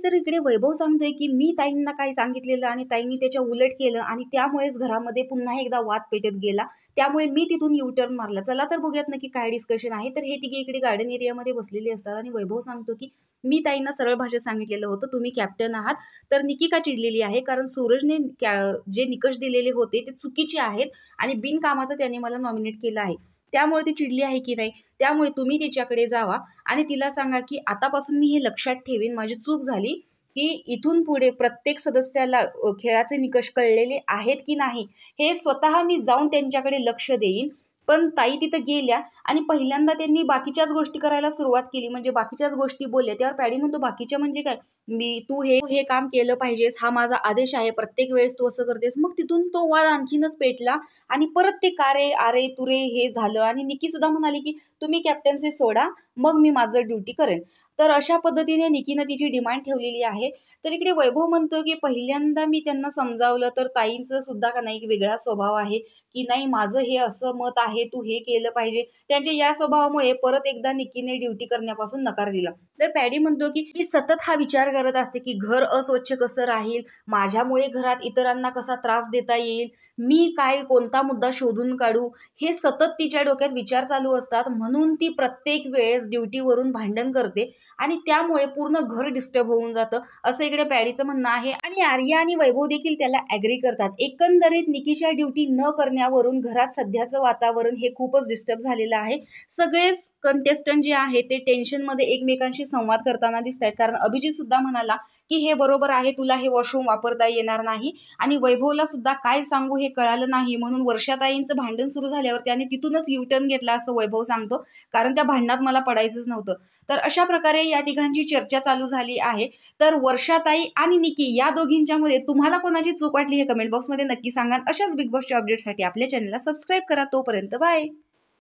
त्यावेळेस तर इकडे वैभव सांगतोय की मी ताईंना काय सांगितलेलं आणि ताईंनी त्याच्या उलट केलं आणि त्यामुळेच घरामध्ये पुन्हा एकदा वाद पेटत गेला, त्यामुळे मी तिथून यू टर्न मारला. चला तर बघूयात नक्की काय डिस्कशन आहे. तर हे तिघे इकडे गार्डन एरियामध्ये बसलेले असतात आणि वैभव सांगतो की मी ताईंना सरळ भाषेत सांगितलेलं होतं, तुम्ही कॅप्टन आहात. तर निकी का चिडलेली आहे, कारण सूरजने जे निकष दिलेले होते ते चुकीचे आहेत आणि बिनकामाचं त्याने मला नॉमिनेट केलं आहे, त्यामुळे ती चिडली आहे की नाही. त्यामुळे तुम्ही तिच्याकडे जावा आणि तिला सांगा की आतापासून मी हे लक्षात ठेवीन, माझी चूक झाली, की इथून पुढे प्रत्येक सदस्याला खेळाचे निकष कळलेले आहेत की नाही हे स्वतः मी जाऊन त्यांच्याकडे लक्ष देईन. पण ताई तिथं गेल्या आणि पहिल्यांदा त्यांनी बाकीच्याच गोष्टी करायला सुरुवात केली, म्हणजे बाकीच्याच गोष्टी बोलल्या. त्यावर पॅडी म्हणतो, बाकीच्या म्हणजे काय, मी तू हे काम केलं पाहिजेस, हा माझा आदेश आहे, प्रत्येक वेळेस तू असं करतेस. मग तिथून तो वाद आणखीनच पेटला आणि परत ते कारे आरे तुरे हे झालं आणि निकी सुद्धा म्हणाली की तुम्ही कॅप्टन्सी सोडा, मग मी माझं ड्युटी करेन. तर अशा पद्धतीने निकीनं तिची डिमांड ठेवलेली आहे. तर इकडे वैभव म्हणतो की पहिल्यांदा मी त्यांना समजावलं तर ताईंचं सुद्धा का नाही एक वेगळा स्वभाव आहे, की नाही माझं हे असं मत आहे, तू हे केलं पाहिजे. त्यांच्या या स्वभावामुळे परत एकदा निकीने ड्युटी करण्यापासून नकार दिला. तर पॅडी म्हणतो की सतत हा विचार करत असते की घर अस्वच्छ कसं राहील, माझ्यामुळे घरात इतरांना कसा त्रास देता येईल, मी काय कोणता मुद्दा शोधून काढू, हे सतत तिच्या डोक्यात विचार चालू असतात. म्हणून ती प्रत्येक वेळेस ड्युटीवरून भांडण करते आणि त्यामुळे पूर्ण घर डिस्टर्ब होऊन जातं, असं इकडे पॅडीचं म्हणणं आहे. आणि आर्या आणि वैभव देखील त्याला ॲग्री करतात. एकंदरीत निकीच्या ड्युटी न करण्यावरून घरात सध्याचं वातावरण हे खूपच डिस्टर्ब झालेलं आहे. सगळेच कंटेस्टंट जे आहे ते टेन्शनमध्ये एकमेकांशी संवाद करताना दिसत आहेत, कारण अभिजित सुद्धा म्हणाला की हे बरोबर आहे, तुला हे वॉशरूम वापरता येणार नाही. आणि वैभवला सुद्धा काय सांगू हे कळालं नाही, म्हणून वर्षाताईंचं भांडण सुरू झाल्यावर त्याने तिथूनच युटर्न घेतला असं वैभव सांगतो, कारण त्या भांडणात मला पडायचंच नव्हतं. तर अशा प्रकारे या तिघांची चर्चा चालू झाली आहे. तर वर्षाताई आणि निकी या दोघींच्या मध्ये तुम्हाला कोणाची चूक वाटली हे कमेंट बॉक्समध्ये नक्की सांगा. अशाच बिग बॉसच्या अपडेटसाठी आपल्या चॅनलला सबस्क्राईब करा. तोपर्यंत बाय.